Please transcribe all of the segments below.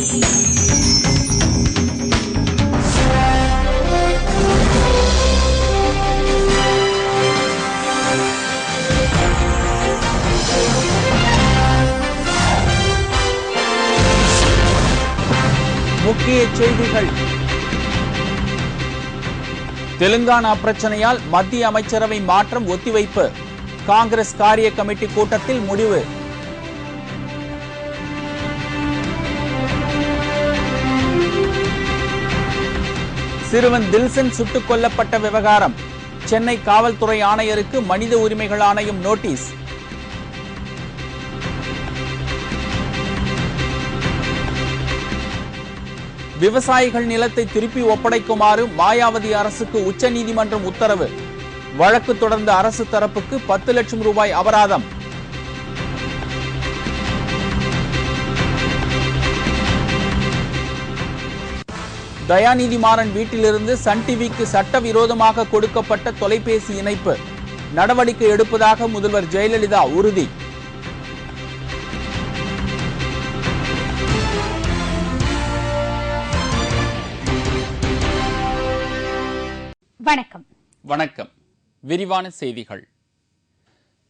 முக்கிய செய்திகள். தெலுங்கானா பிரச்சனையால் மத்திய அமைச்சரவை மாற்றம் ஒத்திவைப்பு. காங்கிரஸ் காரிய கமிட்டி கூட்டத்தில் முடிவு. சிறுவன் தில்சன் சுட்டுக் கொல்லப்பட்ட விவகாரம். சென்னை காவல்துறை ஆணையருக்கு மனித உரிமைகள் ஆணையம் நோட்டீஸ். விவசாயிகள் நிலத்தை திருப்பி ஒப்படைக்குமாறு மாயாவதி அரசுக்கு உச்சநீதிமன்றம் உத்தரவு. வழக்கு தொடர்ந்த அரசு தரப்புக்கு 10 லட்சம் ரூபாய் அபராதம். தயாநிதி மாறன் வீட்டிலிருந்து சன் டிவிக்கு சட்டவிரோதமாக கொடுக்கப்பட்ட தொலைபேசி இணைப்பு. நடவடிக்கை எடுப்பதாக முதல்வர் ஜெயலலிதா உறுதி. வணக்கம். வணக்கம். விரிவான செய்திகள்.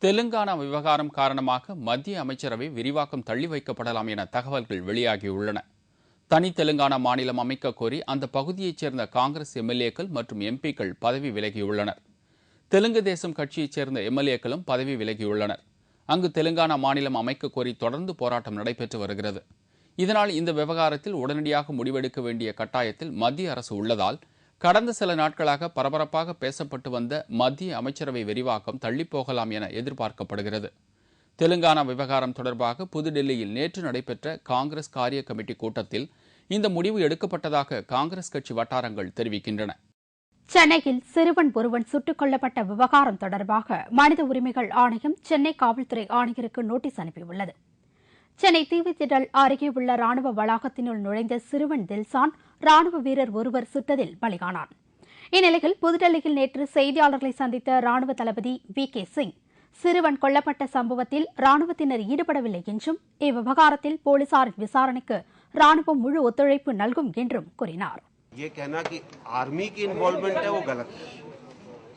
தெலுங்கானா விவகாரம் காரணமாக மத்திய அமைச்சரவை விரிவாக்கம் தள்ளி வைக்கப்படலாம் என தகவல்கள் வெளியாகியுள்ளன. தனி தெலுங்கானா மாநிலம் அமைக்க கோரி அந்த பகுதியைச் சேர்ந்த காங்கிரஸ் எம்எல்ஏக்கள் மற்றும் எம்பிக்கள் பதவி விலகியுள்ளனர். தெலுங்கு தேசம் கட்சியைச் சேர்ந்த எம்எல்ஏக்களும் பதவி விலகியுள்ளனர். அங்கு தெலுங்கானா மாநிலம் அமைக்க கோரி தொடர்ந்து போராட்டம் நடைபெற்று வருகிறது. இதனால் இந்த விவகாரத்தில் உடனடியாக முடிவெடுக்க வேண்டிய கட்டாயத்தில் மத்திய அரசு உள்ளதால் கடந்த சில நாட்களாக பரபரப்பாக பேசப்பட்டு வந்த மத்திய அமைச்சரவை விரிவாக்கம் தள்ளிப்போகலாம் என எதிர்பார்க்கப்படுகிறது. தெலுங்கானா விவகாரம் தொடர்பாக புதுடெல்லியில் நேற்று நடைபெற்ற காங்கிரஸ் காரிய கமிட்டி கூட்டத்தில் இந்த முடிவு எடுக்கப்பட்டதாக காங்கிரஸ் கட்சி வட்டாரங்கள் தெரிவிக்கின்றன. சென்னையில் சிறுவன் ஒருவன் சுட்டுக் கொல்லப்பட்ட விவகாரம் தொடர்பாக மனித உரிமைகள் ஆணையம் சென்னை காவல்துறை ஆணையருக்கு நோட்டீஸ் அனுப்பியுள்ளது. சென்னை தீவுத்திடல் அருகே உள்ள ராணுவ வளாகத்தினுள் நுழைந்த சிறுவன் தில்சான் ராணுவ வீரர் ஒருவர் சுட்டதில் பலியானான். இந்நிலையில் புதுடெல்லியில் நேற்று செய்தியாளர்களை சந்தித்த ராணுவ தளபதி VK சிங், சிறுவன் கொல்லப்பட்ட சம்பவத்தில் ராணுவத்தினர் ஈடுபடவில்லை என்றும் இவ்விவகாரத்தில் போலீசாரின் விசாரணைக்கு ராணுவம் முழு ஒத்துழைப்பு நல்கும் என்றும் கூறினார்.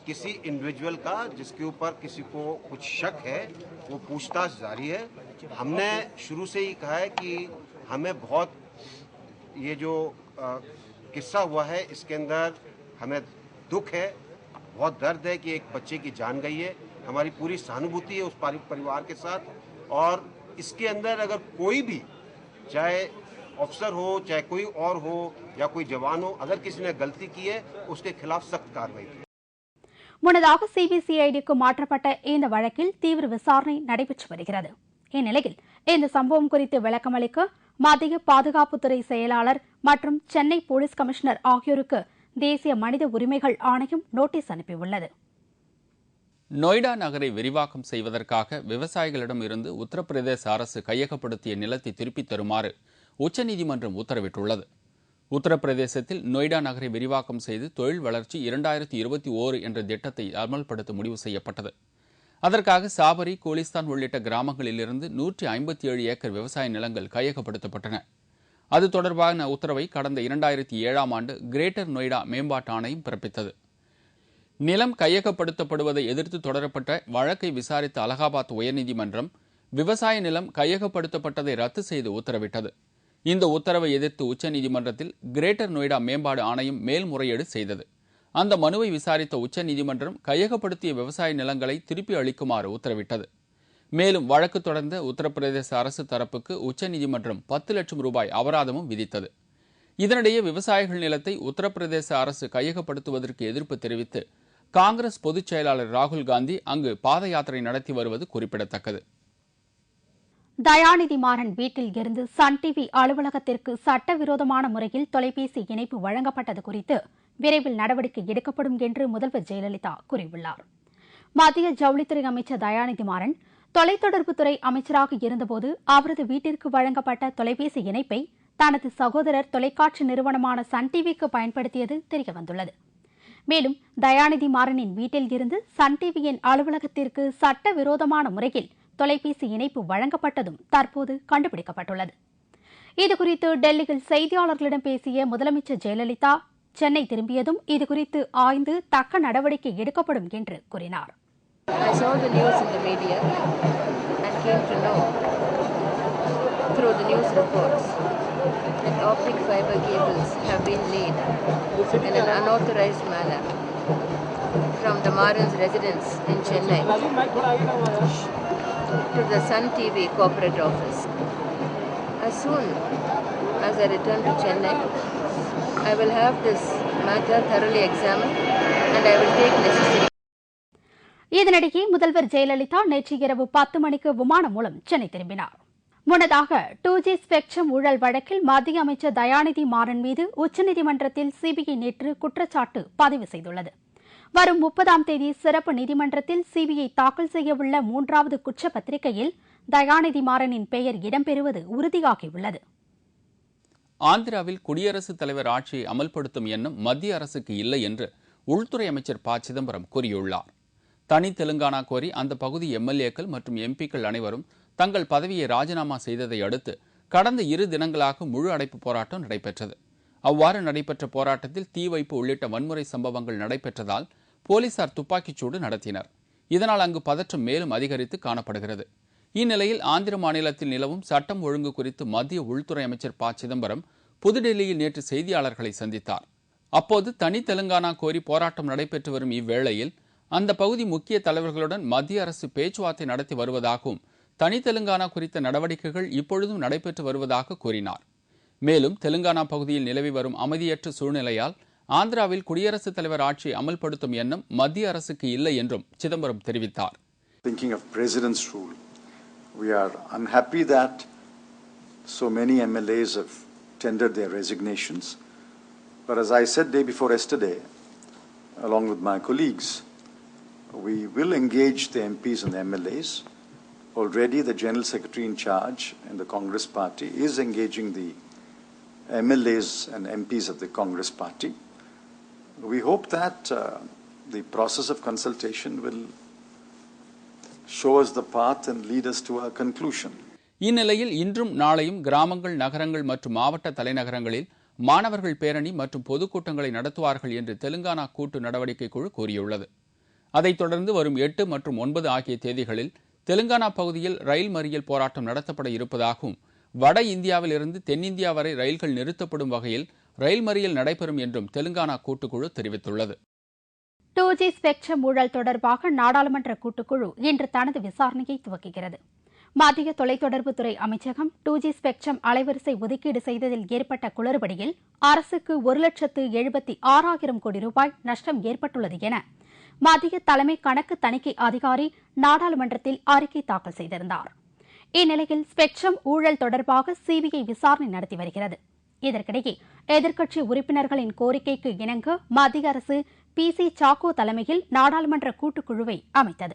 किसी इंडिविजुअल का जिसके ऊपर किसी को कुछ शक है वो पूछताछ जारी है। हमने शुरू से ही कहा है कि हमें बहुत ये जो किस्सा हुआ है इसके अंदर हमें दुख है, बहुत दर्द है कि एक बच्चे की जान गई है। हमारी पूरी सहानुभूति है उस परिवार के साथ, और इसके अंदर अगर कोई भी, चाहे अफसर हो चाहे कोई और हो या कोई जवान हो, अगर किसी ने गलती की है उसके खिलाफ सख्त कार्रवाई की। முன்னதாக சிபிசிஐடிக்கு மாற்றப்பட்ட இந்த வழக்கில் தீவிர விசாரணை நடைபெற்று வருகிறது. இந்நிலையில் இந்த சம்பவம் குறித்து விளக்கமளிக்க மத்திய பாதுகாப்புத்துறை செயலாளர் மற்றும் சென்னை போலீஸ் கமிஷனர் ஆகியோருக்கு தேசிய மனித உரிமைகள் ஆணையம் நோட்டீஸ் அனுப்பியுள்ளது. நொய்டா நகரை விரிவாக்கம் செய்வதற்காக விவசாயிகளிடம் இருந்து உத்தரப்பிரதேச அரசு கையகப்படுத்திய நிலத்தை திருப்பித் தருமாறு உச்சநீதிமன்றம் உத்தரவிட்டுள்ளது. உத்தரப்பிரதேசத்தில் நொய்டா நகரை விரிவாக்கம் செய்து தொழில் வளர்ச்சி 2021 என்ற திட்டத்தை அமல்படுத்த முடிவு செய்யப்பட்டது. அதற்காக சாபரி, கோலிஸ்தான் உள்ளிட்ட கிராமங்களிலிருந்து 157 ஏக்கர் விவசாய நிலங்கள் கையகப்படுத்தப்பட்டன. அது தொடர்பான உத்தரவை கடந்த 2007ஆம் ஆண்டு கிரேட்டர் நொய்டா மேம்பாட்டு ஆணையம் பிறப்பித்தது. நிலம் கையகப்படுத்தப்படுவதை எதிர்த்து தொடரப்பட்ட வழக்கை விசாரித்த அலகாபாத் உயர்நீதிமன்றம் விவசாய நிலம் கையகப்படுத்தப்பட்டதை ரத்து செய்து உத்தரவிட்டது. இந்த உத்தரவை எதிர்த்து உச்சநீதிமன்றத்தில் கிரேட்டர் நொய்டா மேம்பாடு ஆணையம் மேல்முறையீடு செய்தது. அந்த மனுவை விசாரித்த உச்சநீதிமன்றம் கையகப்படுத்திய விவசாய நிலங்களை திருப்பி அளிக்குமாறு உத்தரவிட்டது. மேலும் வழக்கு தொடர்ந்த உத்தரப்பிரதேச அரசு தரப்புக்கு உச்சநீதிமன்றம் 10 லட்சம் ரூபாய் அபராதமும் விதித்தது. இதனிடையே விவசாயிகள் நிலத்தை உத்தரப்பிரதேச அரசு கையகப்படுத்துவதற்கு எதிர்ப்பு தெரிவித்து காங்கிரஸ் பொதுச் செயலாளர் ராகுல் காந்தி அங்கு பாத யாத்திரை நடத்தி வருவது குறிப்பிடத்தக்கது. தயாநிதி மாறன் வீட்டில் இருந்து சன் டிவி அலுவலகத்திற்கு சட்டவிரோதமான முறையில் தொலைபேசி இணைப்பு வழங்கப்பட்டது குறித்து விரைவில் நடவடிக்கை எடுக்கப்படும் என்று முதல்வர் ஜெயலலிதா கூறியுள்ளார். மத்திய ஜவுளித்துறை அமைச்சர் தயாநிதி மாறன் தொலைத்தொடர்புத்துறை அமைச்சராக இருந்தபோது அவரது வீட்டிற்கு வழங்கப்பட்ட தொலைபேசி இணைப்பை தனது சகோதரர் தொலைக்காட்சி நிறுவனமான சன் டிவிக்கு பயன்படுத்தியது தெரியவந்துள்ளது. மேலும் தயாநிதி மாறனின் வீட்டில் இருந்து சன் டிவியின் அலுவலகத்திற்கு சட்டவிரோதமான முறையில் தொலைபேசி இணைப்பு வழங்கப்பட்டதும் தற்போது கண்டுபிடிக்கப்பட்டுள்ளது. இதுகுறித்து டெல்லியில் செய்தியாளர்களிடம் பேசிய முதலமைச்சர் ஜெயலலிதா சென்னை திரும்பியதும் இதுகுறித்து ஆய்ந்து தக்க நடவடிக்கை எடுக்கப்படும் என்று கூறினார். I saw the news in the media and came to know through the news reports that optic fiber cables have been laid in an unauthorized manner from the Maran's residence in Chennai to the Sun TV corporate office. As soon as I return to Chennai, I will have this matter thoroughly examined and I will take necessary. இதனிடையே முதல்வர் ஜெயலலிதா நேற்று இரவு 10 மணிக்கு விமானம் மூலம் சென்னை திரும்பினார். முன்னதாக 2G spectrum ஊழல் வழக்கில் மத்திய அமைச்சர் தயாநிதி மாறன் மீது உச்சநீதிமன்றத்தில் சிபிஐ நேற்று குற்றச்சாட்டு பதிவு செய்துள்ளது. வரும் 30ஆம் தேதி சிறப்பு நீதிமன்றத்தில் சிபிஐ தாக்கல் செய்யவுள்ள 3வது குற்றப்பத்திரிகையில் தயாநிதி மாறனின் பெயர் இடம்பெறுவது உறுதியாகியுள்ளது. ஆந்திராவில் குடியரசுத் தலைவர் ஆட்சியை அமல்படுத்தும் எண்ணம் மத்திய அரசுக்கு இல்லை என்று உள்துறை அமைச்சர் ப. சிதம்பரம் கூறியுள்ளார். தனி தெலுங்கானா கோரி அந்த பகுதி எம்எல்ஏக்கள் மற்றும் எம்பிக்கள் அனைவரும் தங்கள் பதவியை ராஜினாமா செய்ததை அடுத்து கடந்த 2 தினங்களாக முழு அடைப்பு போராட்டம் நடைபெற்றது. அவ்வாறு நடைபெற்ற போராட்டத்தில் தீ வைப்பு உள்ளிட்ட வன்முறை சம்பவங்கள் நடைபெற்றதால் போலீசார் துப்பாக்கிச்சூடு நடத்தினர். இதனால் அங்கு பதற்றம் மேலும் அதிகரித்து காணப்படுகிறது. இந்நிலையில் ஆந்திர மாநிலத்தில் நிலவும் சட்டம் ஒழுங்கு குறித்து மத்திய உள்துறை அமைச்சர் ப. சிதம்பரம் புதுடெல்லியில் நேற்று செய்தியாளர்களை சந்தித்தார். அப்போது தனி தெலுங்கானா கோரி போராட்டம் நடைபெற்று வரும் இவ்வேளையில் அந்த பகுதி முக்கிய தலைவர்களுடன் மத்திய அரசு பேச்சுவார்த்தை நடத்தி வருவதாகவும் தனி தெலுங்கானா குறித்த நடவடிக்கைகள் இப்பொழுதும் நடைபெற்று வருவதாக கூறினார். மேலும் தெலுங்கானா பகுதியில் நிலவி வரும் அமைதியற்ற சூழ்நிலையால் ஆந்திராவில் குடியரசுத் தலைவர் ஆட்சியை அமல்படுத்தும் எண்ணம் மத்திய அரசுக்கு இல்லை என்றும் சிதம்பரம் தெரிவித்தார். Thinking of President's rule, we are unhappy that so many MLAs have tendered their resignations. But as I said day before yesterday, along with my colleagues, we will engage the MPs and the MLAs. Already the General Secretary in charge in the Congress Party is engaging the MLAs and MPs of the Congress Party. We hope that the process of consultation will show us the path and lead us to a conclusion. இந்நிலையில் இன்றும் நாளையும் கிராமங்கள், நகரங்கள் மற்றும் மாவட்ட தலைநகரங்களில் மாணவர்கள் பேரணி மற்றும் பொதுக்கூட்டங்களை நடத்துவார்கள் என்று தெலுங்கானா கூட்டு நடவடிக்கை குழு கூறியுள்ளது. அதைத் தொடர்ந்து வரும் 8 மற்றும் 9 ஆகிய தேதிகளில் தெலுங்கானா பகுதியில் ரயில் மறியல் போராட்டம் நடத்தப்பட இருப்பதாகவும் வட இந்தியாவில் இருந்து தென்னிந்தியா வரை ரயில்கள் நிறுத்தப்படும் வகையில் ரயில் மறியல் நடைபெறும் என்றும் தெலுங்கானா கூட்டுக்குழு தெரிவித்துள்ளது. 2G ஸ்பெக்ட்ரம் ஊழல் தொடர்பாக நாடாளுமன்ற கூட்டுக்குழு இன்று தனது விசாரணையை துவக்குகிறது. மத்திய தொலைத்தொடர்புத்துறை அமைச்சகம் 2G ஸ்பெக்ட்ரம் அலைவரிசை ஒதுக்கீடு செய்ததில் ஏற்பட்ட குளறுபடியில் அரசுக்கு 1,76,000 கோடி ரூபாய் நஷ்டம் ஏற்பட்டுள்ளது என மத்திய தலைமை கணக்கு தணிக்கை அதிகாரி நாடாளுமன்றத்தில் அறிக்கை தாக்கல் செய்திருந்தார். இந்நிலையில் ஸ்பெக்ட்ரம் ஊழல் தொடர்பாக சிபிஐ விசாரணை நடத்தி வருகிறது. இதற்கிடையே எதிர்க்கட்சி உறுப்பினர்களின் கோரிக்கைக்கு இணங்க மத்திய அரசு PC சாக்கோ தலைமையில் நாடாளுமன்ற கூட்டுக்குழுவை அமைத்தது.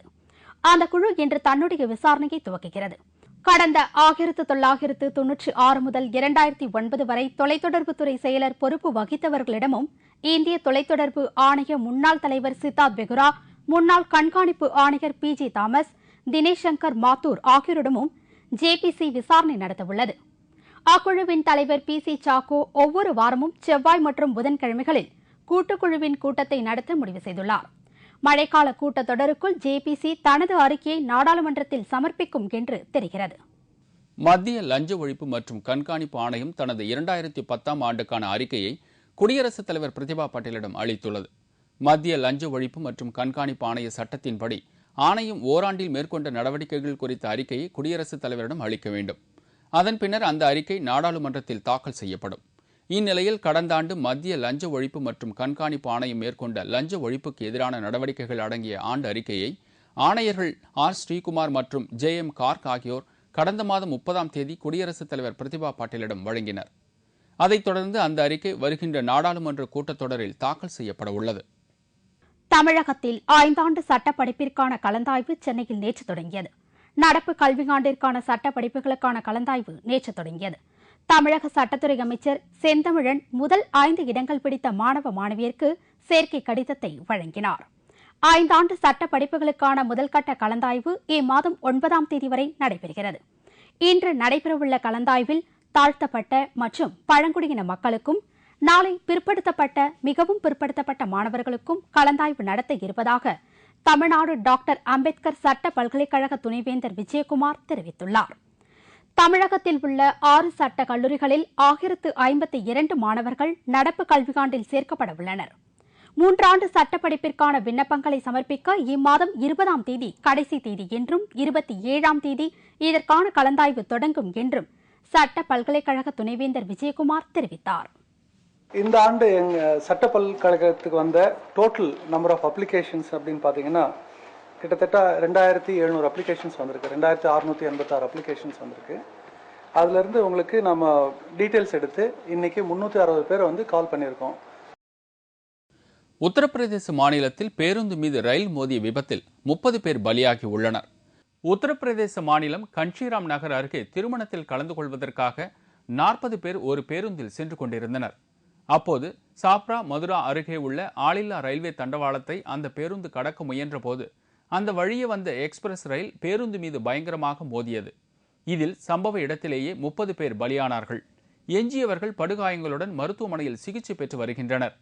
அந்த குழு இன்று தன்னுடைய விசாரணையை துவக்குகிறது. கடந்த 1996 முதல் 2009 வரை தொலைத்தொடர்புத்துறை செயலர் பொறுப்பு வகித்தவர்களிடமும் இந்திய தொலைத்தொடர்பு ஆணைய முன்னாள் தலைவர் சித்தார்த் பெகுரா, முன்னாள் கண்காணிப்பு ஆணையர் PG தாமஸ், தினேஷ் சங்கர் மாத்தூர் ஆகியோரிடமும் JPC விசாரணை நடத்தவுள்ளது. அக்குழுவின் தலைவர் PC சாக்கோ ஒவ்வொரு வாரமும் செவ்வாய் மற்றும் புதன்கிழமைகளில் கூட்டுக்குழுவின் கூட்டத்தை நடத்த முடிவு செய்துள்ளார். மழைக்கால கூட்டத்தொடருக்குள் JPC தனது அறிக்கையை நாடாளுமன்றத்தில் சமர்ப்பிக்கும் என்று தெரிகிறது. மத்திய லஞ்ச ஒழிப்பு மற்றும் கண்காணிப்பு ஆணையம் தனது 2010ஆம் ஆண்டுக்கான அறிக்கையை குடியரசுத் தலைவர் பிரதிபா பாட்டீலிடம் அளித்துள்ளது. மத்திய லஞ்ச ஒழிப்பு மற்றும் கண்காணிப்பு ஆணைய சட்டத்தின்படி ஆணையம் ஓராண்டில் மேற்கொண்ட நடவடிக்கைகள் குறித்த அறிக்கையை குடியரசுத் தலைவரிடம் அளிக்க வேண்டும். அதன் பின்னர் அந்த அறிக்கை நாடாளுமன்றத்தில் தாக்கல் செய்யப்படும். இந்நிலையில் கடந்த ஆண்டு மத்திய லஞ்ச ஒழிப்பு மற்றும் கண்காணிப்பு ஆணையம் மேற்கொண்ட லஞ்ச ஒழிப்புக்கு எதிரான நடவடிக்கைகள் அடங்கிய ஆண்டு அறிக்கையை ஆணையர்கள் R. ஸ்ரீகுமார் மற்றும் JM கார்க் ஆகியோர் கடந்த மாதம் 30ஆம் தேதி குடியரசுத் தலைவர் பிரதிபா பாட்டீலிடம் வழங்கினர். அதைத் தொடர்ந்து அந்த அறிக்கை வருகின்ற நாடாளுமன்ற கூட்டத்தொடரில் தாக்கல் செய்யப்பட உள்ளது. தமிழகத்தில் 5ஆண்டு சட்டப்படிப்பிற்கான கலந்தாய்வு சென்னையில் நேற்று தொடங்கியது. நடப்பு கல்வியாண்டிற்கான சட்டப்படிப்புகளுக்கான கலந்தாய்வு நேற்று தொடங்கியது. தமிழக சட்டத்துறை அமைச்சர் செந்தமிழன் முதல் 5 இடங்கள் பிடித்த மாணவ மாணவியருக்கு சேர்க்கை கடிதத்தை வழங்கினார். 5 ஆண்டு சட்ட படிப்புகளுக்கான முதல்கட்ட கலந்தாய்வு இம்மாதம் 9ஆம் தேதி வரை நடைபெறுகிறது. இன்று நடைபெறவுள்ள கலந்தாய்வில் தாழ்த்தப்பட்ட மற்றும் பழங்குடியின மக்களுக்கும் நாளை பிற்படுத்தப்பட்ட மிகவும் பிற்படுத்தப்பட்ட மாணவர்களுக்கும் கலந்தாய்வு நடத்த இருப்பதாக தமிழ்நாடு டாக்டர் அம்பேத்கர் சட்ட பல்கலைக்கழக துணைவேந்தர் விஜயகுமார் தெரிவித்துள்ளார். தமிழகத்தில் உள்ள 6 சட்ட கல்லூரிகளில் 1052 மாணவர்கள் நடப்பு கல்வியாண்டில் சேர்க்கப்பட உள்ளனர். 3 ஆண்டு சட்டப்படிப்பிற்கான விண்ணப்பங்களை சமர்ப்பிக்க இம்மாதம் 20ஆம் தேதி கடைசி தேதி என்றும் 27ஆம் தேதி இதற்கான கலந்தாய்வு தொடங்கும் என்றும் சட்ட பல்கலைக்கழக துணைவேந்தர் விஜயகுமார் தெரிவித்தார். இந்த ஆண்டு எங்க சட்ட பல்கலைக்கழகத்துக்கு வந்த டோட்டல் நம்பர் ஆஃப் அப்ளிகேஷன்ஸ் அப்படின்னு பார்த்தீங்கன்னா கிட்டத்தட்ட 2700 அப்ளிகேஷன்ஸ் வந்திருக்கு. 2686 அப்ளிகேஷன்ஸ் வந்திருக்கு. அதுலேருந்து உங்களுக்கு நம்ம டீட்டெயில்ஸ் எடுத்து இன்னைக்கு 360 பேர் வந்து கால் பண்ணியிருக்கோம். உத்தரப்பிரதேச மாநிலத்தில் பேருந்து மீது ரயில் மோதிய விபத்தில் 30 பேர் பலியாகி உள்ளனர். உத்தரப்பிரதேச மாநிலம் கன்ஷிராம் நகர் அருகே திருமணத்தில் கலந்து கொள்வதற்காக 40 பேர் ஒரு பேருந்தில் சென்று கொண்டிருந்தனர். அப்போது சாப்ரா மதுரா அருகே உள்ள ஆளில்லா ரயில்வே தண்டவாளத்தை அந்த பேருந்து கடக்க முயன்ற போது அந்த வழியே வந்த எக்ஸ்பிரஸ் ரயில் பேருந்து மீது பயங்கரமாக மோதியது. இதில் சம்பவ இடத்திலேயே 30 பேர் பலியானார்கள். எஞ்சியவர்கள் படுகாயங்களுடன் மருத்துவமனையில் சிகிச்சை பெற்று வருகின்றனர்.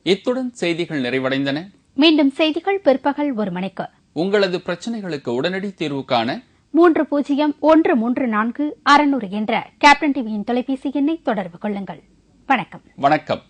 இத்துடன் செய்திகள் நிறைவடைந்தன. மீண்டும் செய்திகள் பிற்பகல் 1 மணிக்கு. உங்களது பிரச்சனைகளுக்கு உடனடி தீர்வு காண 30134600 என்ற கேப்டன் டிவியின் தொலைபேசி எண்ணை தொடர்பு கொள்ளுங்கள். வணக்கம். வணக்கம்.